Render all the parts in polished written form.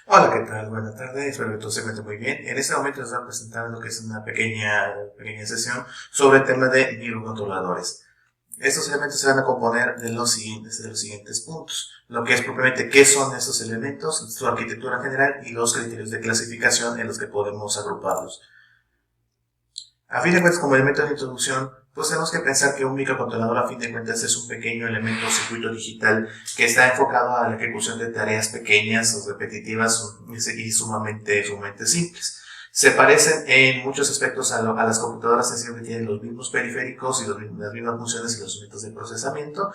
Hola, ¿qué tal? Buenas tardes, espero que todo se encuentre muy bien. En este momento les voy a presentar lo que es una pequeña sesión sobre el tema de microcontroladores. Estos elementos se van a componer de los siguientes puntos. Lo que es propiamente qué son estos elementos, su arquitectura general y los criterios de clasificación en los que podemos agruparlos. A fin de cuentas, como elemento de introducción, pues tenemos que pensar que un microcontrolador a fin de cuentas es un pequeño elemento o circuito digital que está enfocado a la ejecución de tareas pequeñas o repetitivas y sumamente simples. Se parecen en muchos aspectos a las computadoras, es decir, que tienen los mismos periféricos y las mismas funciones y los métodos de procesamiento.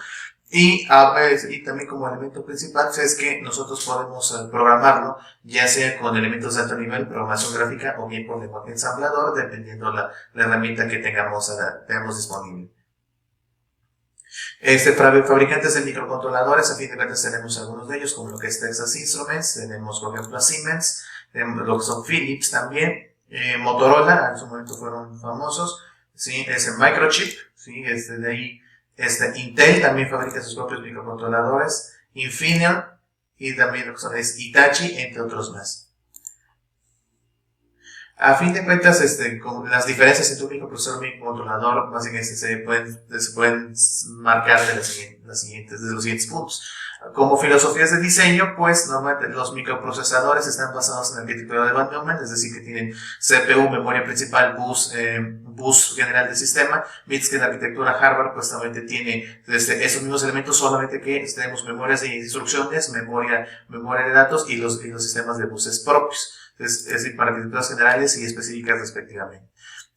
Y también como elemento principal es que nosotros podemos programarlo, ya sea con elementos de alto nivel, programación gráfica, o bien por lenguaje ensamblador, dependiendo la herramienta que tengamos disponible. Fabricantes de microcontroladores, a fin de cuentas tenemos algunos de ellos, como lo que es Texas Instruments, tenemos por ejemplo a Siemens, tenemos lo que son Philips también, Motorola, en su momento fueron famosos, ¿sí? Microchip, ¿sí? De ahí, Intel también fabrica sus propios microcontroladores, Infineon, y también lo que son es Hitachi, entre otros más. A fin de cuentas, con las diferencias entre un microprocesador y un microcontrolador, básicamente se pueden marcar de los siguientes puntos. Como filosofías de diseño, pues normalmente los microprocesadores están basados en la arquitectura de Van Neumann, es decir, que tienen CPU, memoria principal, bus general del sistema, mientras que la arquitectura Harvard pues también tiene esos mismos elementos, solamente que tenemos memorias de instrucciones, memoria de datos y los sistemas de buses propios. Es decir, para arquitecturas generales y específicas respectivamente.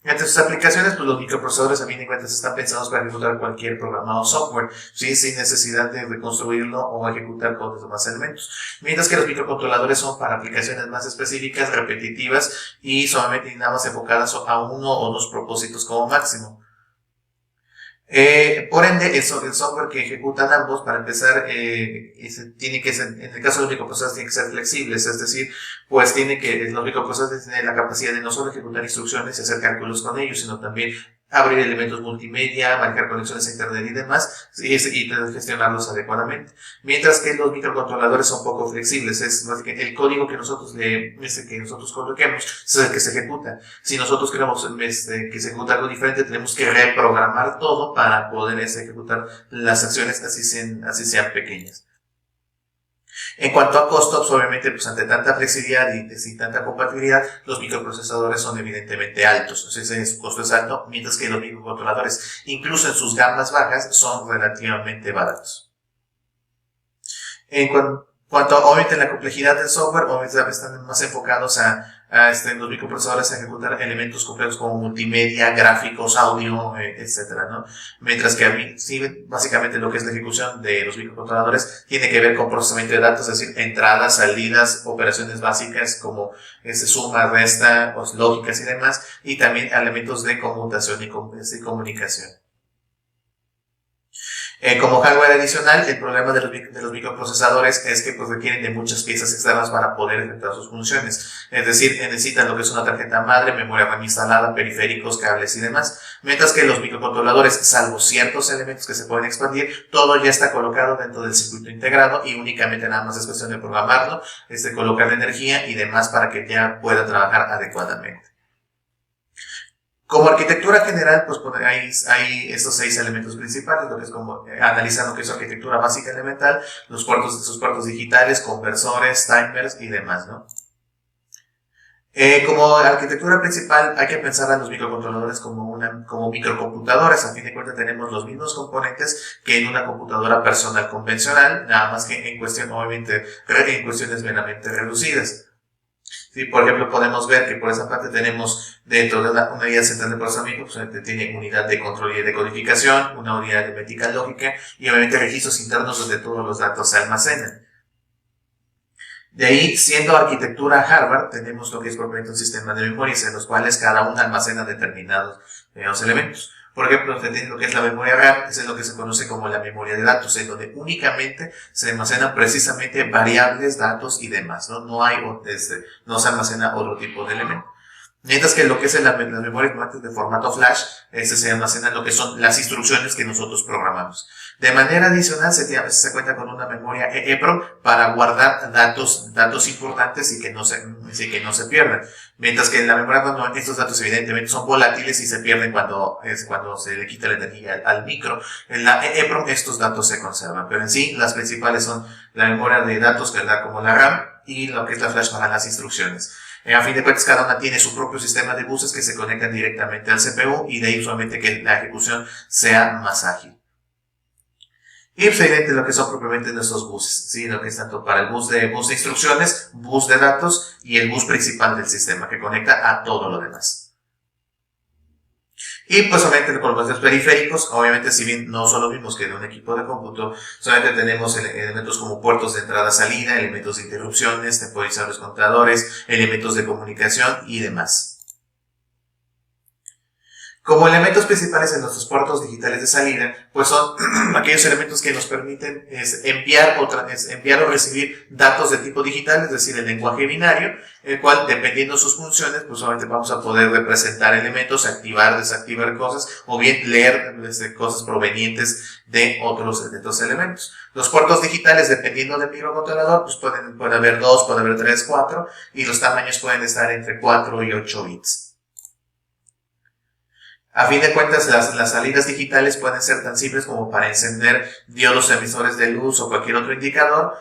Entre sus aplicaciones, pues los microprocesadores a fin de cuentas están pensados para ejecutar cualquier programa o software, ¿sí? Sin necesidad de reconstruirlo o ejecutar con los demás elementos. Mientras que los microcontroladores son para aplicaciones más específicas, repetitivas y solamente nada más enfocadas a uno o dos propósitos como máximo. Por ende, el software que ejecutan ambos, para empezar, tiene que ser, en el caso de los microprocesadores, tiene que ser flexibles, es decir, pues los microprocesadores tienen la capacidad de no solo ejecutar instrucciones y hacer cálculos con ellos, sino también abrir elementos multimedia, manejar conexiones a internet y demás, y gestionarlos adecuadamente. Mientras que los microcontroladores son poco flexibles, es básicamente el código que nosotros coloquemos es el que se ejecuta. Si nosotros queremos que se ejecute algo diferente, tenemos que reprogramar todo para poder ejecutar las acciones así sean pequeñas. En cuanto a costos, obviamente, pues ante tanta flexibilidad y tanta compatibilidad, los microprocesadores son evidentemente altos. Entonces, su costo es alto, mientras que los microcontroladores, incluso en sus gamas bajas, son relativamente baratos. En cuanto obviamente la complejidad del software, obviamente están más enfocados los microprocesadores a ejecutar elementos complejos como multimedia, gráficos, audio, etcétera, ¿no? Mientras que sí, básicamente lo que es la ejecución de los microcontroladores tiene que ver con procesamiento de datos, es decir, entradas, salidas, operaciones básicas como suma, resta, lógicas y demás, y también elementos de conmutación y comunicación. Como hardware adicional, el problema de los microprocesadores es que pues, requieren de muchas piezas externas para poder efectuar sus funciones. Es decir, necesitan lo que es una tarjeta madre, memoria RAM instalada, periféricos, cables y demás. Mientras que los microcontroladores, salvo ciertos elementos que se pueden expandir, todo ya está colocado dentro del circuito integrado y únicamente nada más es cuestión de programarlo, colocar la energía y demás para que ya pueda trabajar adecuadamente. Como arquitectura general, pues hay estos 6 elementos principales, lo que es como analizar lo que es arquitectura básica elemental, sus puertos digitales, conversores, timers y demás, ¿no? Como arquitectura principal, hay que pensar a los microcontroladores como microcomputadoras. A fin de cuentas, tenemos los mismos componentes que en una computadora personal convencional, nada más que en cuestiones meramente reducidas. Sí, por ejemplo, podemos ver que por esa parte tenemos dentro de una unidad central de procesamiento, pues tiene unidad de control y de codificación, una unidad de métrica lógica y obviamente registros internos donde todos los datos se almacenan. De ahí, siendo arquitectura Harvard, tenemos lo que es propiamente un sistema de memorias en los cuales cada uno almacena determinados elementos. Por ejemplo, lo que es la memoria RAM, es lo que se conoce como la memoria de datos, en donde únicamente se almacenan precisamente variables, datos y demás, ¿no? No se almacena otro tipo de elemento. Mientras que lo que es las memorias de formato flash, se almacenan lo que son las instrucciones que nosotros programamos. De manera adicional, se cuenta con una memoria EEPROM para guardar datos importantes y que no se pierdan. Mientras que en la memoria, cuando estos datos evidentemente son volátiles y se pierden cuando se le quita la energía al micro, en la EEPROM estos datos se conservan. Pero en sí, las principales son la memoria de datos, ¿verdad?, como la RAM, y lo que es la flash para las instrucciones. A fin de cuentas, cada una tiene su propio sistema de buses que se conectan directamente al CPU y de ahí usualmente que la ejecución sea más ágil. Y pues evidente lo que son propiamente nuestros buses, ¿sí? Lo que es tanto para el bus de instrucciones, bus de datos y el bus principal del sistema que conecta a todo lo demás. Y pues obviamente con los periféricos, obviamente si bien no son los mismos que de un equipo de cómputo, solamente tenemos elementos como puertos de entrada-salida, elementos de interrupciones, temporizadores contadores, elementos de comunicación y demás. Como elementos principales en nuestros puertos digitales de salida, pues son aquellos elementos que nos permiten enviar o recibir datos de tipo digital, es decir, el lenguaje binario, el cual, dependiendo de sus funciones, pues solamente vamos a poder representar elementos, activar, desactivar cosas, o bien leer cosas provenientes de otros elementos. Los puertos digitales, dependiendo del microcontrolador, pues pueden haber 2, puede haber 3, 4, y los tamaños pueden estar entre 4 y 8 bits. A fin de cuentas, las salidas digitales pueden ser tan simples como para encender diodos emisores de luz o cualquier otro indicador,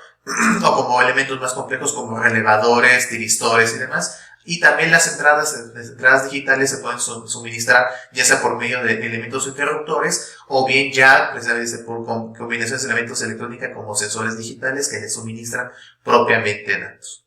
o como elementos más complejos como relevadores, tiristores y demás. Y también las entradas digitales se pueden suministrar ya sea por medio de elementos interruptores o bien ya precisamente por combinaciones de elementos de electrónica como sensores digitales que les suministran propiamente datos.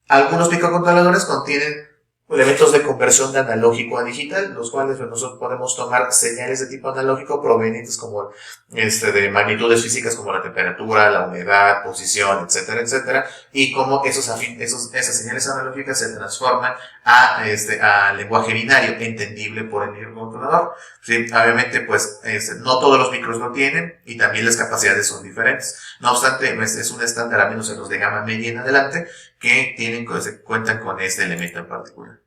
Algunos microcontroladores contienen elementos de conversión de analógico a digital, los cuales nosotros podemos tomar señales de tipo analógico provenientes como de magnitudes físicas como la temperatura, la humedad, posición, etcétera, etcétera, y cómo esas señales analógicas se transforman a lenguaje binario entendible por el microcontrolador. ¿Sí? Obviamente, pues, no todos los micros lo tienen y también las capacidades son diferentes. No obstante, es un estándar, a menos en los de gama media en adelante, que cuentan con este elemento en particular.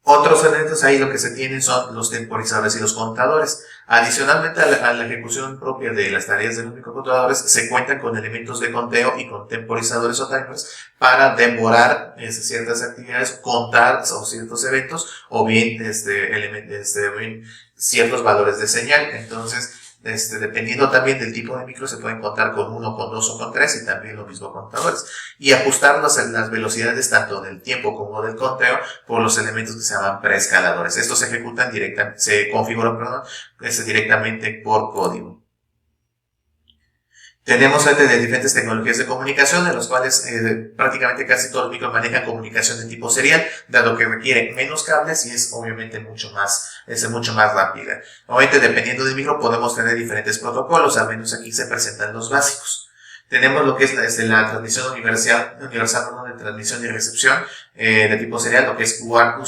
Otros elementos ahí lo que se tienen son los temporizadores y los contadores. Adicionalmente a la ejecución propia de las tareas de los microcontroladores, se cuentan con elementos de conteo y con temporizadores o timers para demorar ciertas actividades, contar ciertos eventos o bien, bien ciertos valores de señal. Entonces, dependiendo también del tipo de micro, se pueden contar con 1, con 2 o con 3 y también lo mismo contadores. Y ajustarlos en las velocidades tanto del tiempo como del conteo por los elementos que se llaman preescaladores. Estos se configuran directamente por código. Tenemos de diferentes tecnologías de comunicación, en los cuales prácticamente casi todos los micros manejan comunicación de tipo serial, dado que requiere menos cables y es obviamente mucho más rápida. Obviamente, dependiendo del micro, podemos tener diferentes protocolos, al menos aquí se presentan los básicos. Tenemos lo que es la transmisión universal de transmisión y recepción de tipo serial, lo que es UART,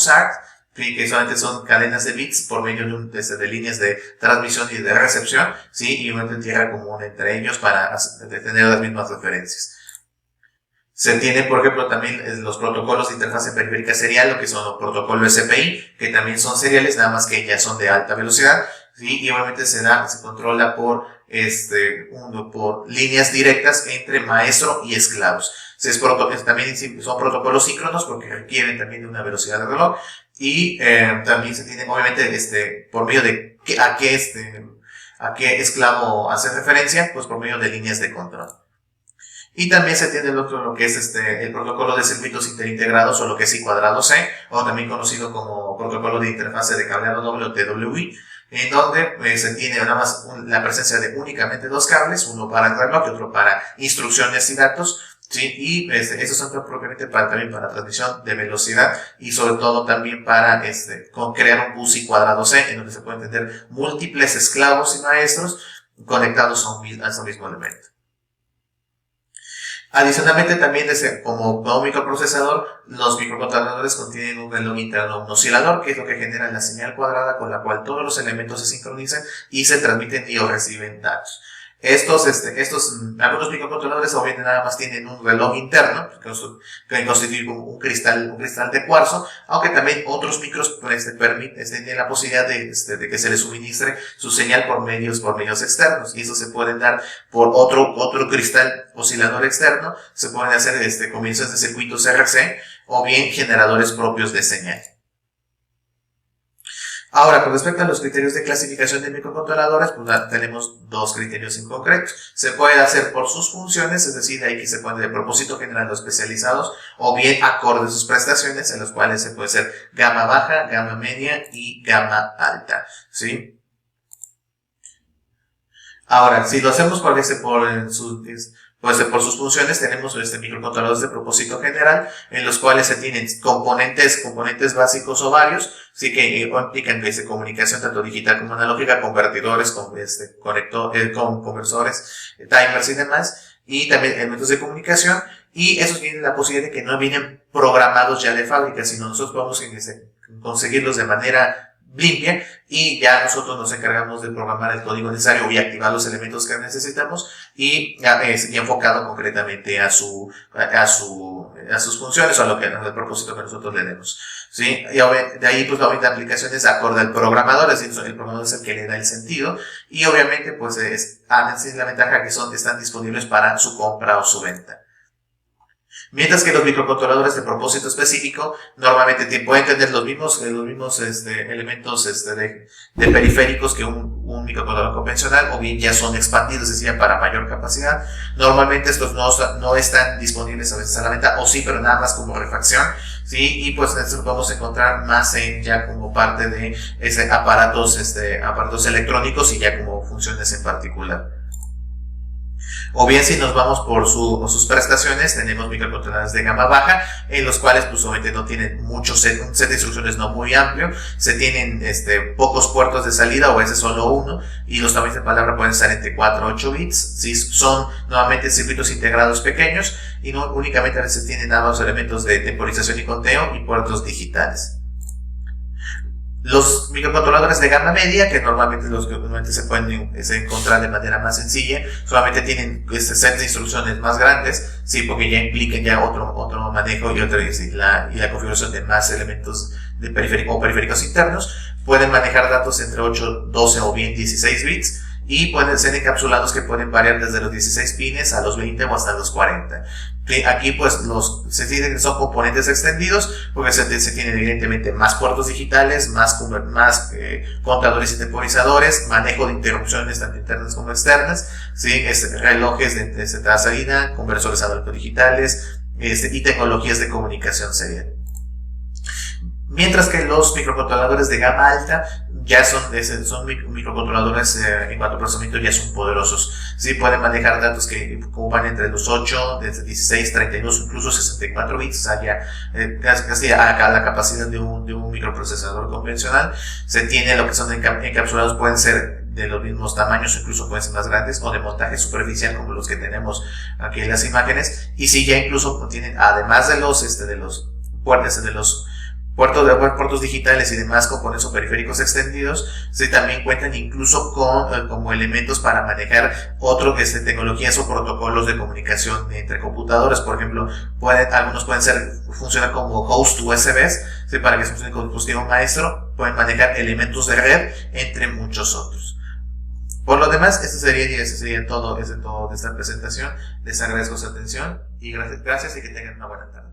que solamente son cadenas de bits por medio de líneas de transmisión y de recepción, ¿sí? Y una tierra común entre ellos para tener las mismas referencias. Se tienen, por ejemplo, también los protocolos de interfase periférica serial, lo que son los protocolos SPI, que también son seriales, nada más que ya son de alta velocidad, ¿sí? Y obviamente se controla por líneas directas entre maestro y esclavos. También son protocolos síncronos porque requieren también de una velocidad de reloj. Y también se tiene, obviamente, por medio de a qué esclavo hace referencia, pues por medio de líneas de control. Y también se tiene lo que es el protocolo de circuitos interintegrados, o lo que es I²C, o también conocido como protocolo de interfase de cableado doble o TWI, en donde se tiene nada más la presencia de únicamente 2 cables, uno para el reloj y otro para instrucciones y datos. Sí, y estos son propiamente también para transmisión de velocidad y sobre todo también para crear un bus I²C en donde se pueden tener múltiples esclavos y maestros conectados a un mismo elemento. Adicionalmente también como un microprocesador, los microcontroladores contienen un reloj interno, un oscilador, que es lo que genera la señal cuadrada con la cual todos los elementos se sincronizan y se transmiten y o reciben datos. Algunos microcontroladores obviamente nada más tienen un reloj interno, que constituye un cristal de cuarzo, aunque también otros micros tienen la posibilidad de que se les suministre su señal por medios externos, y eso se pueden dar por otro cristal oscilador externo, se pueden hacer comienzos de circuitos RC, o bien generadores propios de señal. Ahora, con respecto a los criterios de clasificación de microcontroladores, pues tenemos dos criterios en concreto. Se puede hacer por sus funciones, es decir, ahí que se pone de propósito general o especializados, o bien acorde a sus prestaciones, en los cuales se puede hacer gama baja, gama media y gama alta, ¿sí? Ahora, si lo hacemos por sus funciones, tenemos microcontroladores de propósito general, en los cuales se tienen componentes básicos o varios, sí que implican comunicación tanto digital como analógica, convertidores, con conversores, timers y demás, y también elementos de comunicación, y esos tienen la posibilidad de que no vienen programados ya de fábrica, sino nosotros podemos conseguirlos de manera limpia, y ya nosotros nos encargamos de programar el código necesario y activar los elementos que necesitamos, y enfocado concretamente a sus funciones o al propósito que nosotros le demos, ¿sí? Y de ahí pues obviamente aplicaciones acorde al programador, es decir, el programador es el que le da el sentido, y obviamente pues es la ventaja que están disponibles para su compra o su venta. Mientras que los microcontroladores de propósito específico normalmente pueden tener los mismos elementos de periféricos que un microcontrolador convencional, o bien ya son expandidos, es decir, para mayor capacidad. Normalmente estos no están disponibles a veces a la venta, o sí, pero nada más como refacción, ¿sí? Y pues esto lo podemos encontrar más ya como parte de aparatos electrónicos, y ya como funciones en particular. O bien, si nos vamos por sus prestaciones, tenemos microcontroladores de gama baja, en los cuales pues obviamente no tienen un set de instrucciones no muy amplio, se tienen pocos puertos de salida, o a veces solo uno, y los tamaños de palabra pueden estar entre 4 a 8 bits, ¿sí? Son nuevamente circuitos integrados pequeños, y no únicamente a veces tienen nada más elementos de temporización y conteo y puertos digitales. Los microcontroladores de gama media, que normalmente se pueden encontrar de manera más sencilla, solamente tienen set de instrucciones más grandes, sí, porque ya implican ya otro manejo y la configuración de más elementos de periféricos internos. Pueden manejar datos entre 8, 12 o bien 16 bits, y pueden ser encapsulados que pueden variar desde los 16 pines a los 20 o hasta los 40. Aquí pues se tienen que son componentes extendidos, porque se tienen evidentemente más puertos digitales, más contadores y temporizadores, manejo de interrupciones tanto internas como externas, ¿sí? Relojes de entrada salida, conversores analógicos digitales, y tecnologías de comunicación serial. Mientras que los microcontroladores de gama alta ya son microcontroladores en cuanto a procesamiento ya son poderosos. Sí, pueden manejar datos que ocupan entre los 8, desde 16, 32, incluso 64 bits, o sea, ya casi a la capacidad de un microprocesador convencional. Se tiene lo que son encapsulados, pueden ser de los mismos tamaños, incluso pueden ser más grandes, o de montaje superficial como los que tenemos aquí en las imágenes, y sí, ya incluso tienen, además de los puertos digitales y demás componentes o periféricos extendidos, se también cuentan incluso con como elementos para manejar tecnologías o protocolos de comunicación entre computadoras. Por ejemplo, algunos pueden funcionar como host USBs, ¿sí? Para que funcione con dispositivo maestro, pueden manejar elementos de red, entre muchos otros. Por lo demás, eso sería todo de esta presentación. Les agradezco su atención y gracias y que tengan una buena tarde.